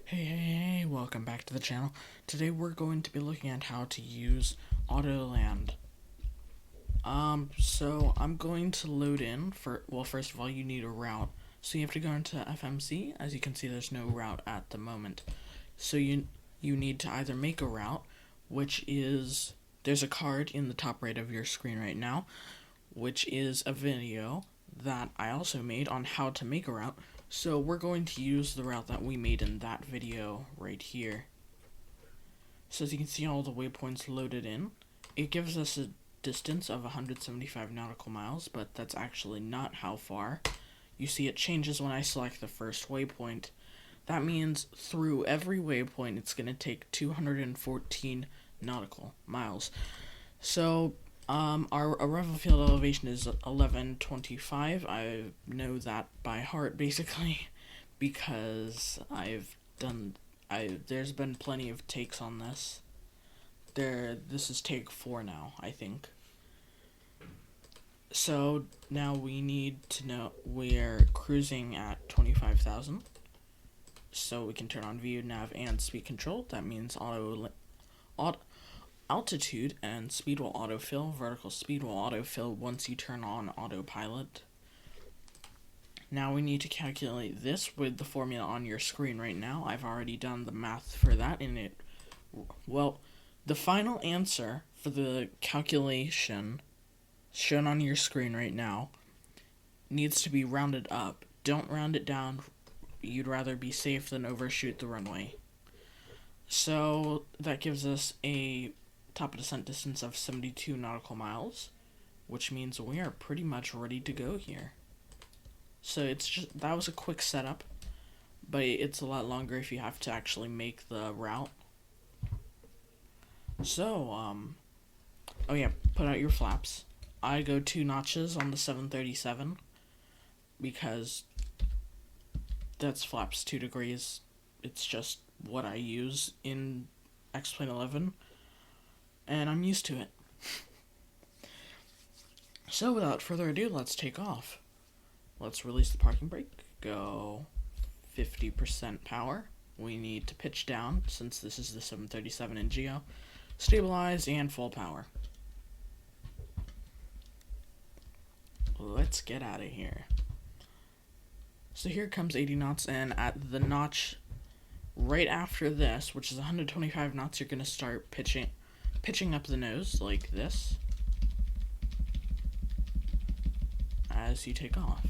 Hey, welcome back to the channel. Today we're going to be looking at how to use Autoland. So I'm going to load in first of all, you need a route. So you have to go into FMC. As you can see, there's no route at the moment. So you need to either make a route, which is, there's a card in the top right of your screen right now, which is a video that I also made on how to make a route. So we're going to use the route that we made in that video right here. So as you can see, all the waypoints loaded in. It gives us a distance of 175 nautical miles, but that's actually not how far. You see it changes when I select the first waypoint. That means through every waypoint it's going to take 214 nautical miles. So our arrival field elevation is 1125. I know that by heart basically because there's been plenty of takes on this. This is take 4 now, I think. So now we need to know we're cruising at 25,000. So we can turn on view, nav, and speed control. That means altitude and speed will autofill. Vertical speed will autofill once you turn on autopilot. Now we need to calculate this with the formula on your screen right now. I've already done the math for that in it. Well, the final answer for the calculation shown on your screen right now needs to be rounded up. Don't round it down. You'd rather be safe than overshoot the runway. So that gives us a top of descent distance of 72 nautical miles, which means we are pretty much ready to go here. So that was a quick setup, but it's a lot longer if you have to actually make the route. So, oh yeah, put out your flaps. I go 2 notches on the 737 because that's flaps 2 degrees. It's just what I use in X-Plane 11, and I'm used to it. So without further ado, let's take off. Let's release the parking brake. Go 50% power. We need to pitch down since this is the 737 in Geo. Stabilize and full power. Let's get out of here. So here comes 80 knots, and at the notch right after this, which is 125 knots, you're going to start pitching up the nose like this as you take off.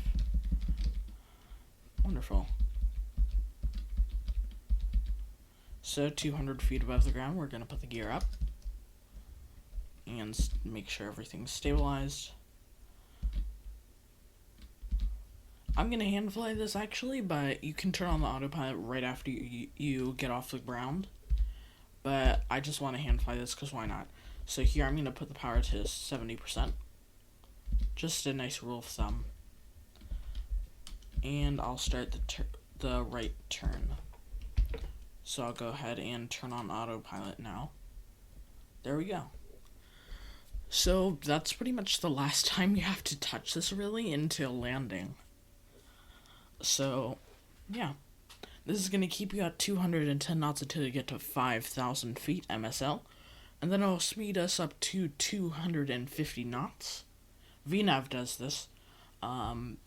Wonderful. So 200 feet above the ground, we're going to put the gear up and make sure everything's stabilized. I'm going to hand fly this actually, but you can turn on the autopilot right after you get off the ground. But I just want to hand fly this because why not? So here I'm going to put the power to 70%. Just a nice rule of thumb. And I'll start the right turn. So I'll go ahead and turn on autopilot now. There we go. So that's pretty much the last time you have to touch this really until landing. So, yeah. This is going to keep you at 210 knots until you get to 5,000 feet MSL. And then it'll speed us up to 250 knots. VNAV does this.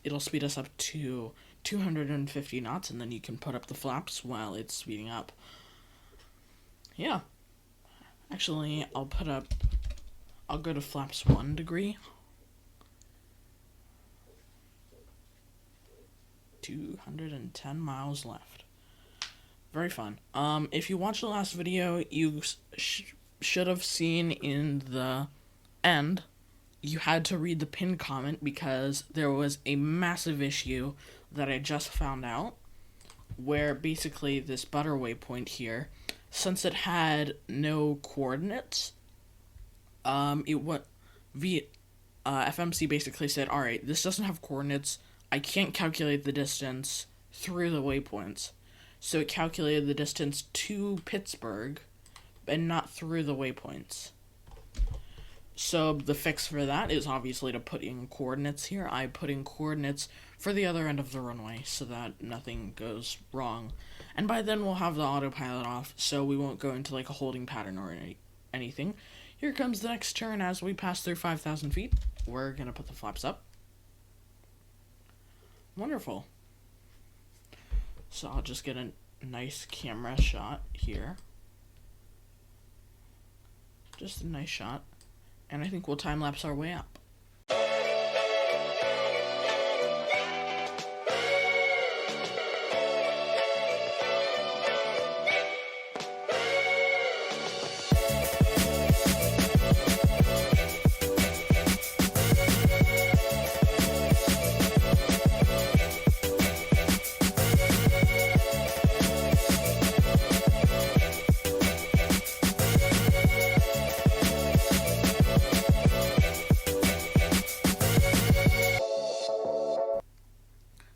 It'll speed us up to 250 knots, and then you can put up the flaps while it's speeding up. Yeah. Actually, I'll go to flaps 1 degree. 210 miles left. Very fun. If you watched the last video, you should have seen in the end, you had to read the pinned comment because there was a massive issue that I just found out, where basically this butter waypoint here, since it had no coordinates, FMC basically said, alright, this doesn't have coordinates, I can't calculate the distance through the waypoints. So it calculated the distance to Pittsburgh, and not through the waypoints. So the fix for that is obviously to put in coordinates here. I put in coordinates for the other end of the runway so that nothing goes wrong. And by then we'll have the autopilot off, so we won't go into like a holding pattern or anything. Here comes the next turn as we pass through 5,000 feet. We're going to put the flaps up. Wonderful. So I'll just get a nice camera shot here. Just a nice shot. And I think we'll time-lapse our way up.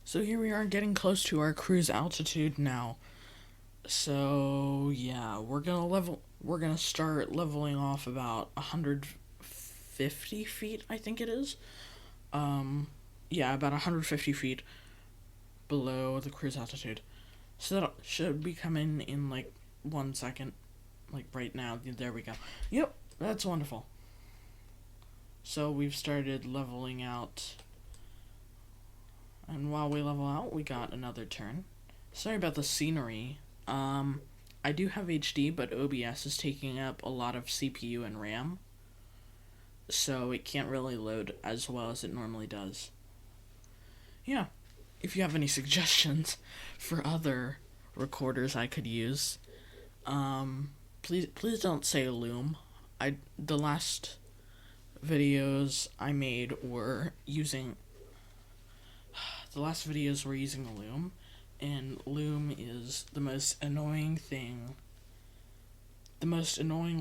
So here we are getting close to our cruise altitude now. So yeah, we're gonna start leveling off about 150 feet, I think it is. Yeah, about 150 feet below the cruise altitude. So that should be coming in like 1 second. Like right now. There we go. Yep, that's wonderful. So we've started leveling out. And while we level out, we got another turn. Sorry about the scenery. I do have HD, but OBS is taking up a lot of CPU and RAM. So it can't really load as well as it normally does. Yeah. If you have any suggestions for other recorders I could use, please don't say Loom. The last videos I made were using Loom, and Loom is the most annoying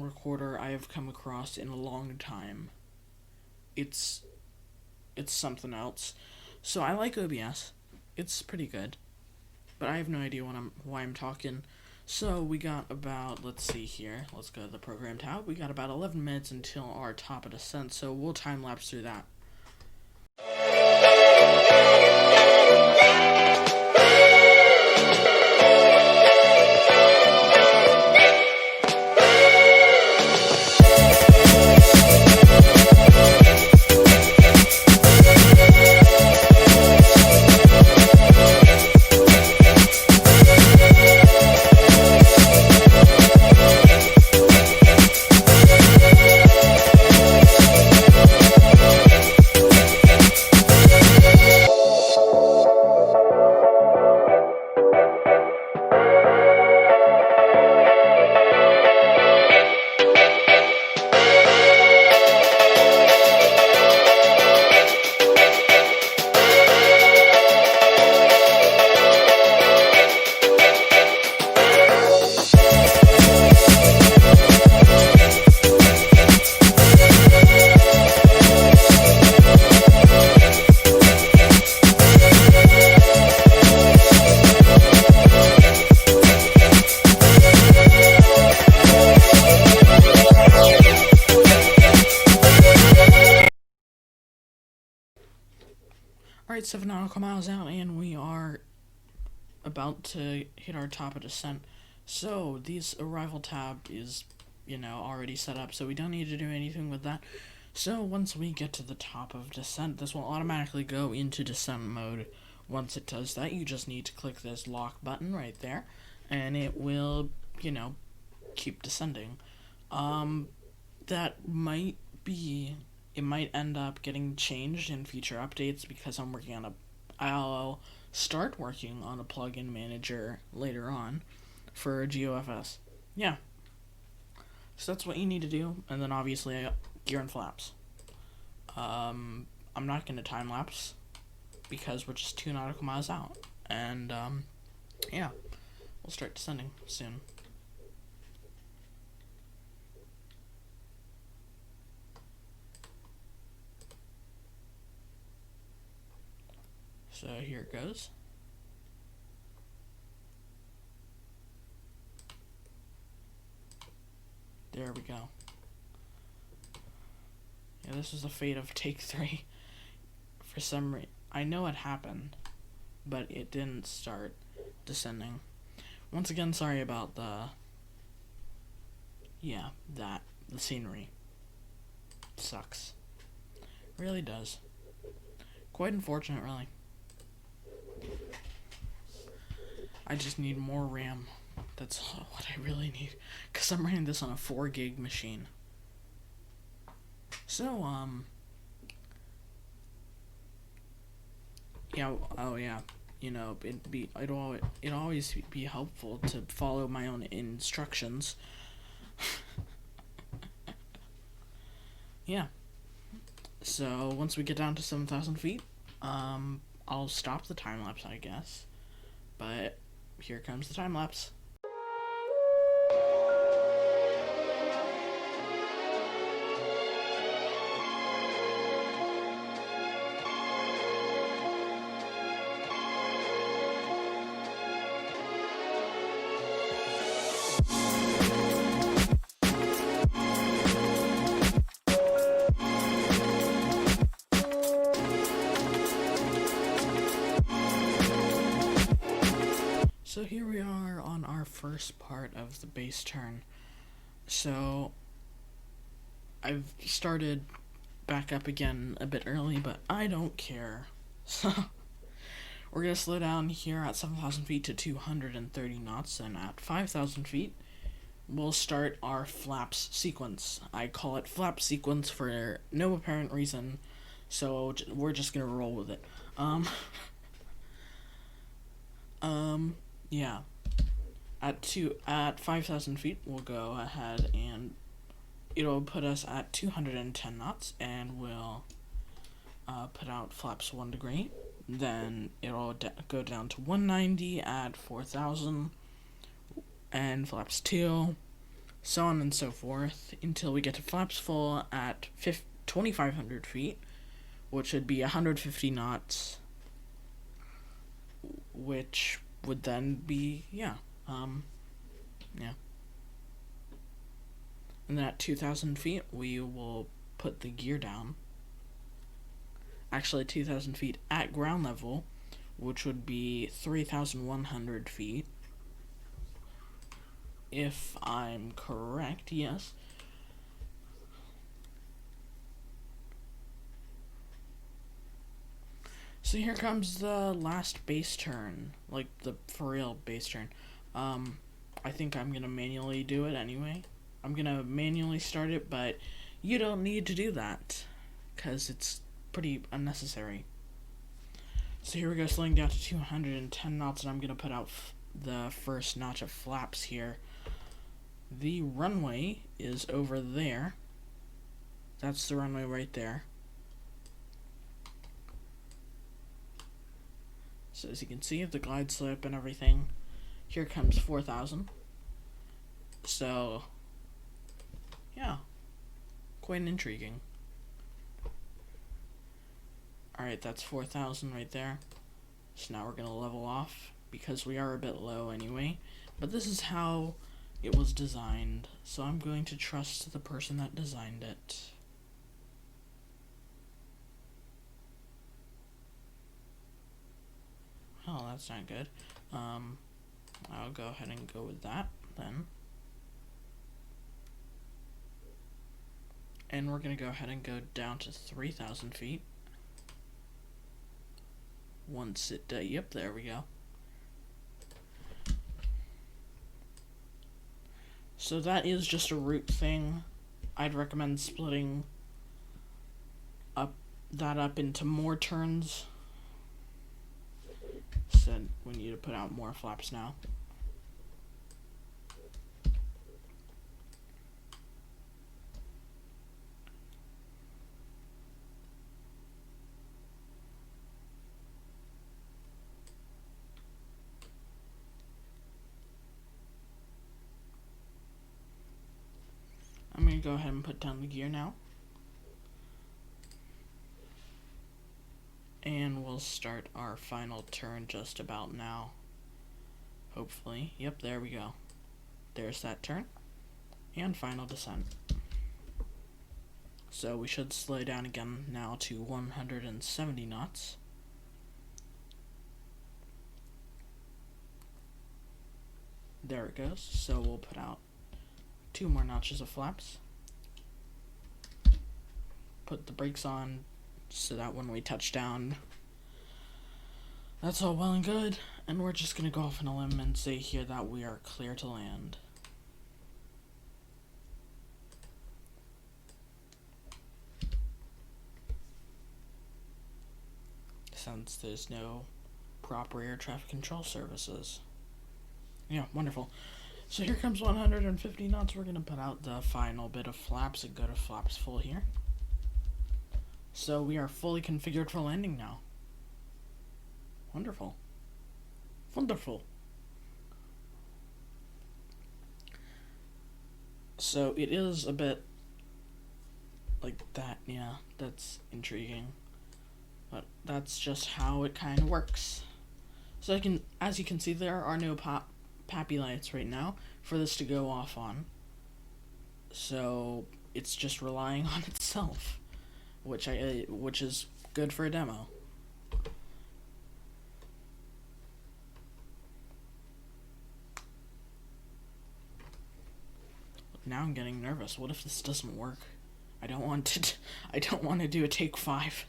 recorder I have come across in a long time. It's something else. So I like OBS. It's pretty good. But I have no idea why I'm talking. So we got about, let's see here. Let's go to the program tab. We got about 11 minutes until our top of descent, so we'll time lapse through that. Alright, 7 nautical miles out, and we are about to hit our top of descent. So, this arrival tab is, already set up, so we don't need to do anything with that. So, once we get to the top of descent, this will automatically go into descent mode. Once it does that, you just need to click this lock button right there, and it will, keep descending. That might be... It might end up getting changed in future updates because I'll start working on a plugin manager later on for GeoFS. Yeah. So that's what you need to do, and then obviously gear and flaps. I'm not going to time lapse because we're just 2 nautical miles out, and yeah, we'll start descending soon. So here it goes. There we go. Yeah, this is the fate of take 3. For some reason, I know it happened, but it didn't start descending. Once again, sorry about the scenery sucks. Really does. Quite unfortunate, really. I just need more RAM. That's what I really need, because I'm running this on a 4 gig machine. So, yeah, oh yeah, you know, it'd always be helpful to follow my own instructions. Yeah. So once we get down to 7,000 feet, I'll stop the time lapse, I guess. But here comes the time lapse. So here we are on our first part of the base turn. So I've started back up again a bit early, but I don't care. So we're going to slow down here at 7,000 feet to 230 knots, and at 5,000 feet, we'll start our flaps sequence. I call it flap sequence for no apparent reason, so we're just going to roll with it. Yeah. At 5,000 feet, we'll go ahead and it'll put us at 210 knots, and we'll put out flaps 1 degree. Then it'll go down to 190 at 4,000, and flaps 2, so on and so forth, until we get to flaps full at 2,500 feet, which would be 150 knots, which would then be, yeah. And then at 2,000 feet, we will put the gear down. Actually, 2,000 feet at ground level, which would be 3,100 feet. If I'm correct, yes. So here comes the last base turn, like the for real base turn. I think I'm gonna manually do it anyway. I'm gonna manually start it, but you don't need to do that, because it's pretty unnecessary. So here we go, slowing down to 210 knots, and I'm gonna put out the first notch of flaps here. The runway is over there. That's the runway right there. So as you can see, the glide slope and everything. Here comes 4,000. So, yeah, quite intriguing. Alright, that's 4,000 right there. So now we're going to level off, because we are a bit low anyway. But this is how it was designed, so I'm going to trust the person that designed it. Oh, that's not good. I'll go ahead and go with that then. And we're going to go ahead and go down to 3,000 feet. Once it, yep, there we go. So that is just a route thing. I'd recommend splitting that up into more turns. Said we need to put out more flaps now. I'm going to go ahead and put down the gear now. And we'll start our final turn just about now. Hopefully. Yep, there we go. There's that turn. And final descent. So we should slow down again now to 170 knots. There it goes. So we'll put out 2 more notches of flaps. Put the brakes on so that when we touch down, that's all well and good. And we're just going to go off on a limb and say here that we are clear to land. Since there's no proper air traffic control services. Yeah, wonderful. So here comes 150 knots. We're going to put out the final bit of flaps and go to flaps full here. So we are fully configured for landing now. Wonderful. Wonderful. So it is a bit like that, yeah, that's intriguing. But that's just how it kind of works. So as you can see, there are no PAPI lights right now for this to go off on. So it's just relying on itself, which is good for a demo. Now I'm getting nervous. What if this doesn't work? I don't want to do a take 5.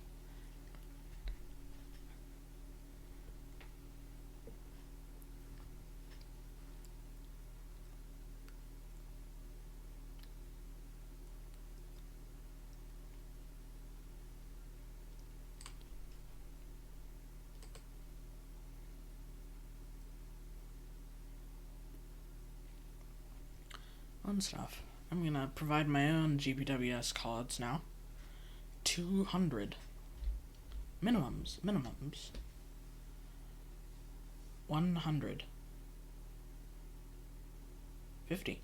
Fun stuff. I'm gonna provide my own GPWS callouts now. 200. Minimums. 100. 50.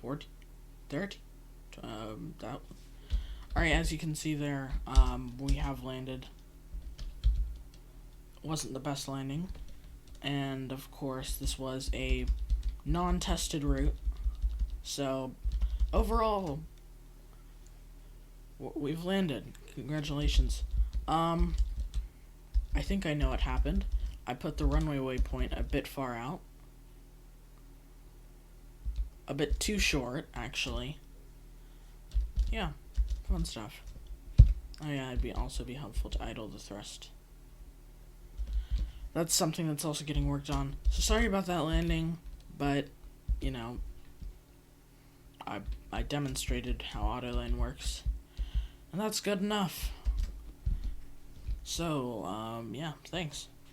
40. 30. Alright, as you can see there, we have landed. Wasn't the best landing. And of course, this was a non-tested route. So, overall, we've landed. Congratulations. I think I know what happened. I put the runway waypoint a bit far out. A bit too short, actually. Yeah, fun stuff. Oh yeah, it'd also be helpful to idle the thrust. That's something that's also getting worked on. So sorry about that landing, but, you know, I demonstrated how Autoland works, and that's good enough. So, yeah, thanks.